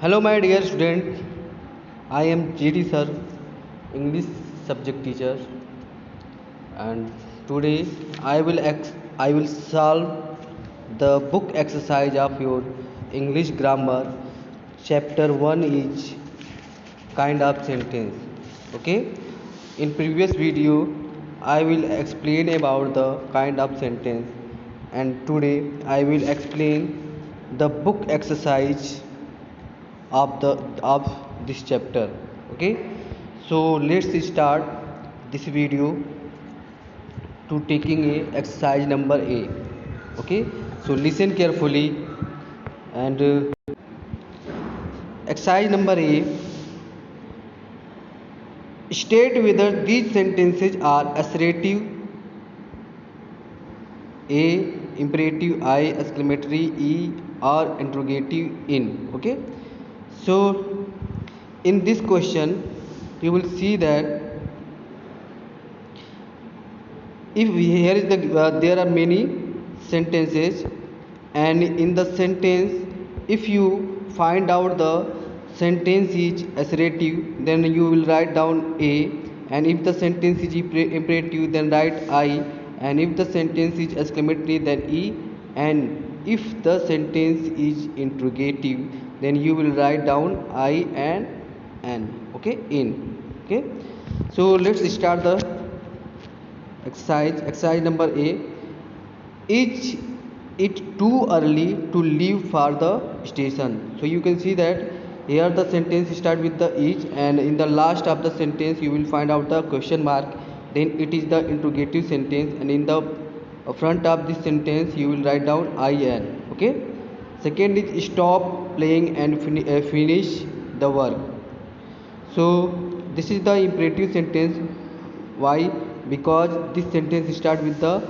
Hello, my dear student. I am GD sir, English subject teacher, and today I will solve the book exercise of your English grammar. Chapter 1 is kind of sentence. Okay. In previous video, I will explain about the kind of sentence, and today I will explain the book exercise of this chapter. Okay, so let's start this video to taking a exercise number A. Okay, so listen carefully, and exercise number A, state whether these sentences are assertive A, imperative I, exclamatory E, or interrogative in. Okay, so in this question you will see that if here is the there are many sentences, and in the sentence if you find out the sentence is assertive, then you will write down A, and if the sentence is imperative, then write I, and if the sentence is exclamatory, then E, and if the sentence is interrogative, then you will write down I and N. Okay, in. Okay, so let's start the exercise number A. Is it too early to leave for the station? So you can see that here the sentence start with the is, and in the last of the sentence you will find out the question mark, then it is the interrogative sentence, and in the front of this sentence you will write down in. Okay, second is stop playing and finish the work. So this is the imperative sentence. Why? Because this sentence start with the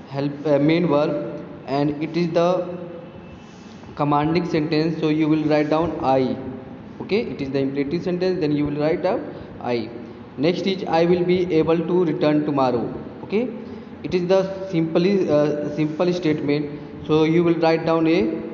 help main verb, and it is the commanding sentence, so you will write down I. Okay, it is the imperative sentence, then you will write down I. Next is I will be able to return tomorrow. Okay, it is the simple statement, so you will write down a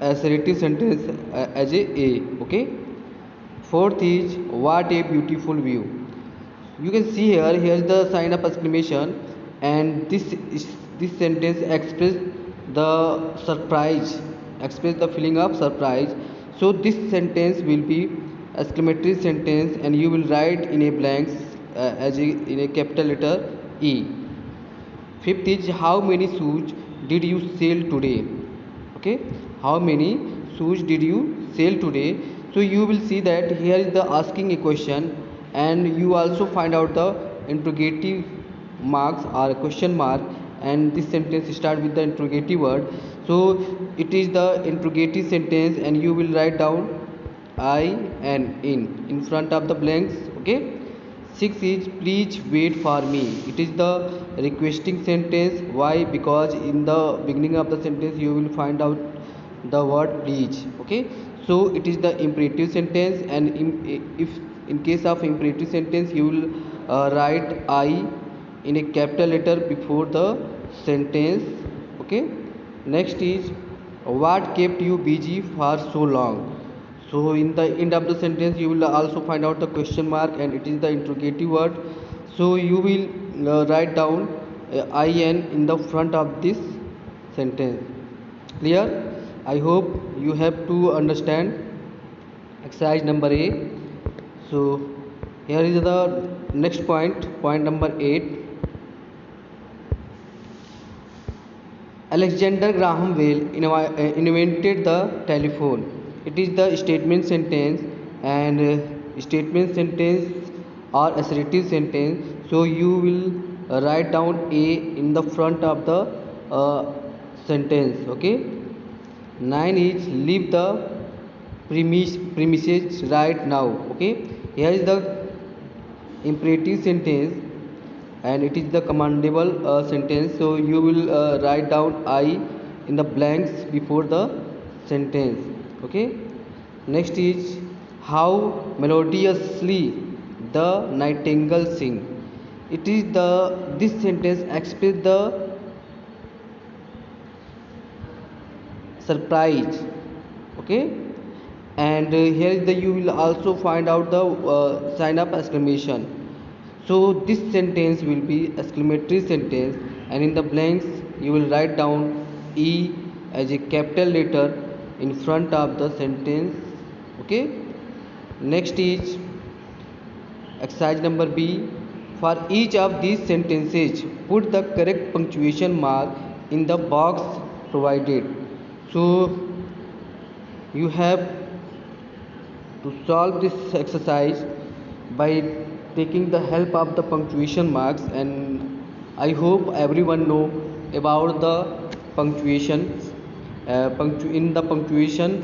assertive sentence as a. Okay, fourth is what a beautiful view. You can see here is the sign of exclamation, and this sentence express the surprise, express the feeling of surprise. So this sentence will be exclamatory sentence, and you will write in a blank in a capital letter E. Fifth is how many shoes did you sell today? Okay, how many shoes did you sell today? So you will see that here is the asking a question, and you also find out the interrogative marks or question mark, and this sentence start with the interrogative word, so it is the interrogative sentence, and you will write down I and in front of the blanks. Okay, six is please wait for me. It is the requesting sentence. Why? Because in the beginning of the sentence you will find out the word please. Okay, so it is the imperative sentence, and if in case of imperative sentence you will write I in a capital letter before the sentence. Okay, next is what kept you busy for so long? So in the end of the sentence you will also find out the question mark, and it is the interrogative word, so you will write down in the front of this sentence. Clear? I hope you have to understand exercise number A. So here is the next point number 8. Alexander Graham Bell invented the telephone. It is the statement sentence, and statement sentence or assertive sentence, so you will write down A in the front of the sentence. Okay, 9 is leave the premises right now. Okay, here is the imperative sentence, and it is the commandable sentence, so you will write down I in the blanks before the sentence. Okay, next is how melodiously the nightingale sing. It is the this sentence express the surprise. Okay, and here is the you will also find out the sign up exclamation. So this sentence will be exclamatory sentence, and in the blanks you will write down E as a capital letter in front of the sentence. Okay, next is exercise number B. For each of these sentences, put the correct punctuation mark in the box provided. So you have to solve this exercise by taking the help of the punctuation marks, and I hope everyone know about the punctuation. In the punctuation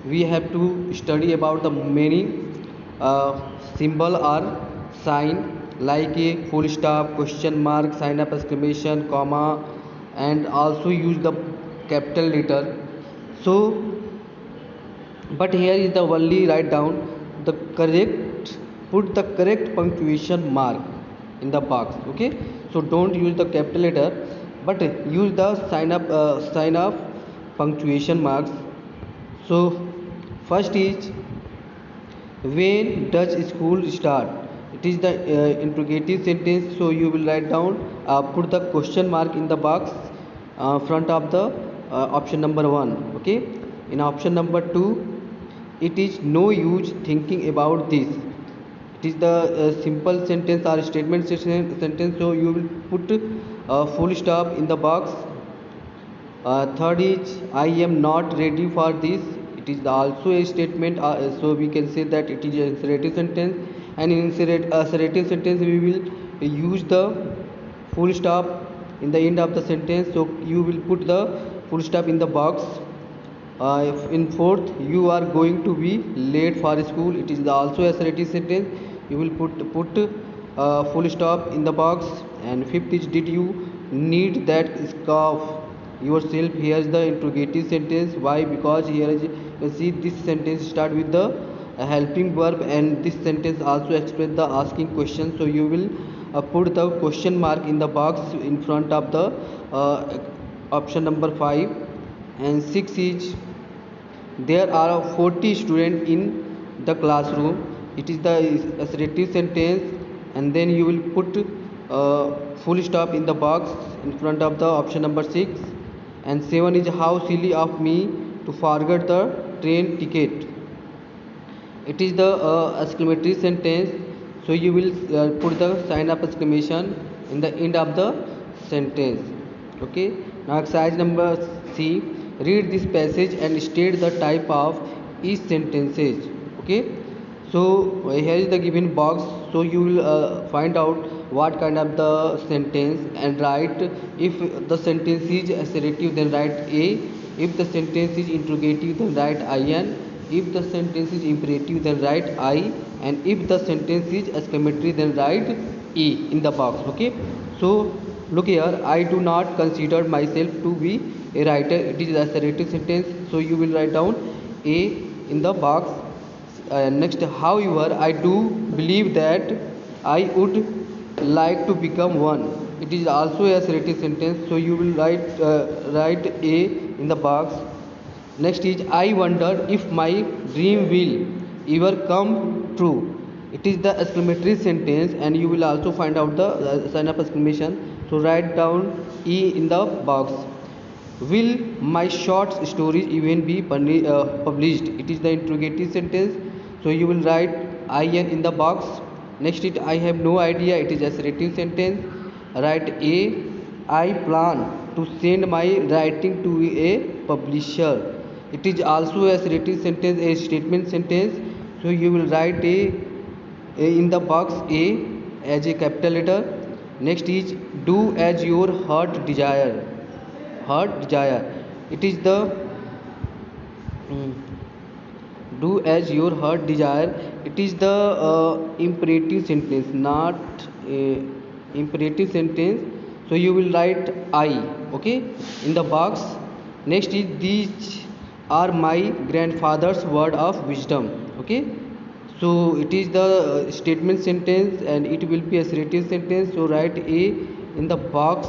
we have to study about the many uh, symbol or sign, like a full stop, question mark, sign up exclamation, comma, and also use the capital letter. So but here is the only write down the correct, put the correct punctuation mark in the box. Okay, so don't use the capital letter but use the sign up punctuation marks. So first is, when does school start? It is the interrogative sentence, so you will write down, put the question mark in the box front of the option number 1. Okay, in option number 2, it is no use thinking about this. It is the simple sentence or statement sentence, so you will put full stop in the box. Third is, I am not ready for this. It is also a statement, so we can say that it is an assertive sentence. And in assertive sentence, we will use the full stop in the end of the sentence. So you will put the full stop in the box. In fourth, you are going to be late for school. It is also a assertive sentence. You will put full stop in the box. And fifth is, did you need that scarf yourself? Here is the interrogative sentence. Why? Because here is, you see this sentence start with the helping verb, and this sentence also express the asking question. So you will put the question mark in the box in front of the option number 5. And 6 is, there are 40 students in the classroom. It is the assertive sentence, and then you will put full stop in the box in front of the option number 6. And 7 is, how silly of me to forget the train ticket. It is the exclamatory sentence, so you will put the sign up exclamation in the end of the sentence. Okay, now exercise number C. Read this passage and state the type of each sentences. Okay, so here is the given box, so you will find out what kind of the sentence and write. If the sentence is assertive, then write A. If the sentence is interrogative, then write IN. If the sentence is imperative, then write I. And if the sentence is exclamatory, then write E in the box. Okay, so look here, I do not consider myself to be a writer. It is assertive sentence, so you will write down A in the box. Next, however, I do believe that I would like to become one. It is also a assertive sentence, so you will write A in the box. Next is, I wonder if my dream will ever come true. It is the exclamatory sentence, and you will also find out the sign up exclamation. So write down E in the box. Will my short stories even be published? It is the interrogative sentence, so you will write IN in the box. Next is, I have no idea. It is assertive sentence. Write A. I plan to send my writing to a publisher. It is also a assertive sentence, a statement sentence, so you will write A in the box, A as a capital letter. Next is, do as your heart desire. Heart desire. It is the do as your heart desire. It is the imperative sentence, not a imperative sentence, so you will write I. Okay, in the box. Next is, these are my grandfather's word of wisdom. Okay, so it is the statement sentence, and it will be assertive sentence, so write A in the box.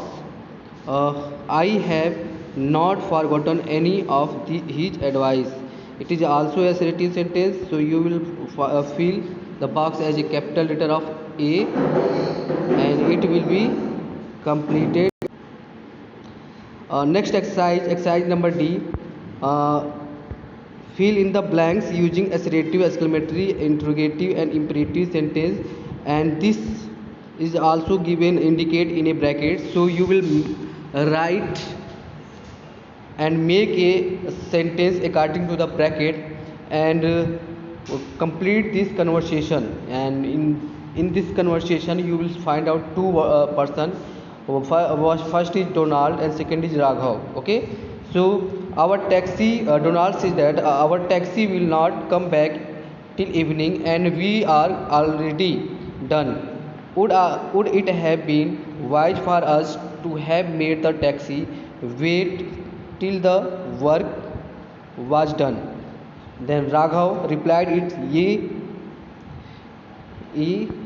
I have not forgotten any of his advice. It is also assertive sentence, so you will fill the box as a capital letter of A and it will be completed. Next exercise, exercise number D. Fill in the blanks using assertive, exclamatory, interrogative and imperative sentence, and this is also given indicate in a bracket. So you will write and make a sentence according to the bracket and complete this conversation. And in this conversation you will find out two person. First is Donald and second is Raghav. Okay, so our taxi, Donald says that our taxi will not come back till evening and we are already done. Would it have been wise for us to have made the taxi wait till the work was done? Then Raghav replied, "It's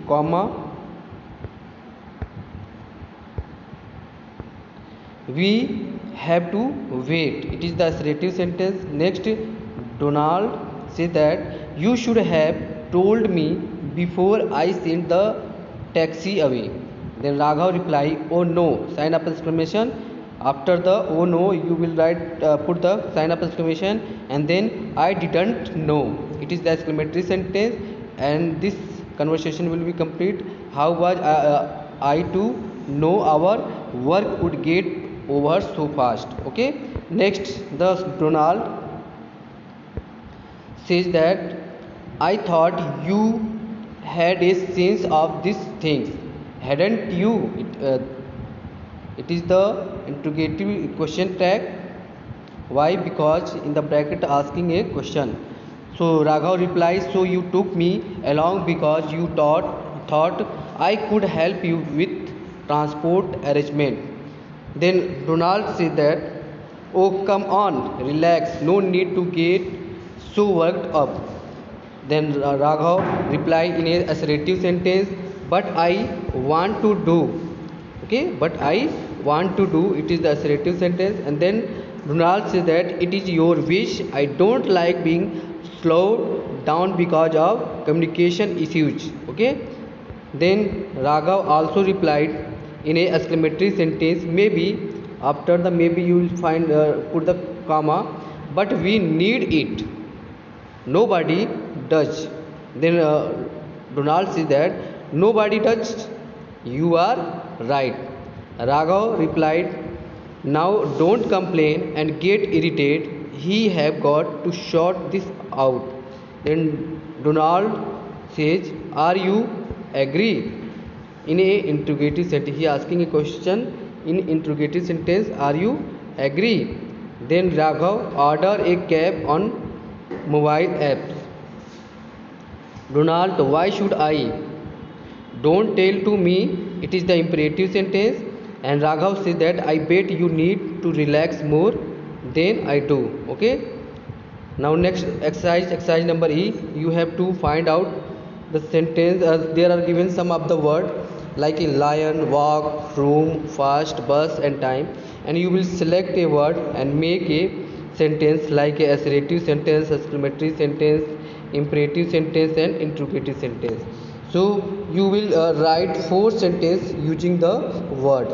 comma, we have to wait." It is the assertive sentence. Next, Donald said that you should have told me before I sent the taxi away. Then Raghav replied, "Oh no!" Sign up exclamation. After the "oh no" you will write put the sign up exclamation and then "I didn't know." It is the exclamatory sentence and this conversation will be complete. How was I to know our work would get over so fast? Okay. Next, the Donald says that I thought you had a sense of these things, hadn't you? It is the interrogative question tag. Why? Because in the bracket asking a question. So Raghav replies, "So you took me along because you thought I could help you with transport arrangement." Then Donald said that, "Oh come on, relax, no need to get so worked up." Then Raghav replied in a assertive sentence, "But I want to do." Okay, but I want to do. It is the assertive sentence. And then Donald says that it is your wish. I don't like being slowed down because of communication issues. Okay. Then Raghav also replied in a exclamatory sentence, maybe. After the maybe you will find put the comma, but we need it. Nobody does. Then Donald says that nobody does. You are right. Raghav replied, "Now don't complain and get irritated. He have got to sort this out." Then Donald says, "Are you agree?" In a interrogative sentence, he asking a question in interrogative sentence. Are you agree? Then Raghav order a cab on mobile apps. Donald, why should I? Don't tell to me. It is the imperative sentence. And Raghav says that I bet you need to relax more than I do. Okay. Now next exercise number E. You have to find out the sentence. There are given some of the word like a lion, walk, room, fast, bus and time, and you will select a word and make a sentence like a assertive sentence, exclamatory sentence, imperative sentence and interrogative sentence. So you will write 4 sentences using the word.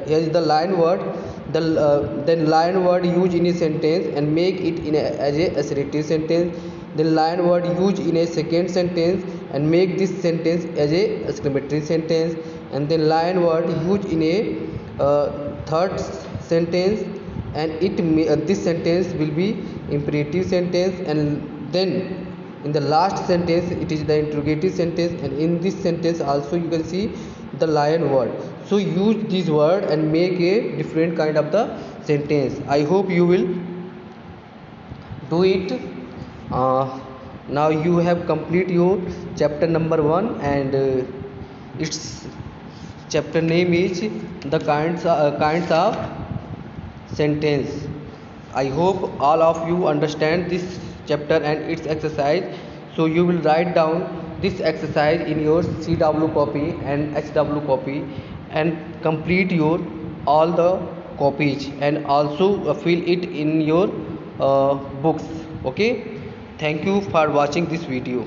Here is the lion word. Then lion word used in a sentence and make it as a assertive sentence. Then lion word used in a second sentence and make this sentence as a exclamatory sentence. And then lion word used in a third sentence and this sentence will be imperative sentence. And then in the last sentence it is the interrogative sentence, and in this sentence also you can see the lion word. So use this word and make a different kind of the sentence. I hope you will do it. Now you have complete your chapter number 1 and its chapter name is the kinds of sentence. I hope all of you understand this chapter and its exercise. So you will write down this exercise in your CW copy and HW copy and complete your all the copies and also fill it in your books. Okay, thank you for watching this video.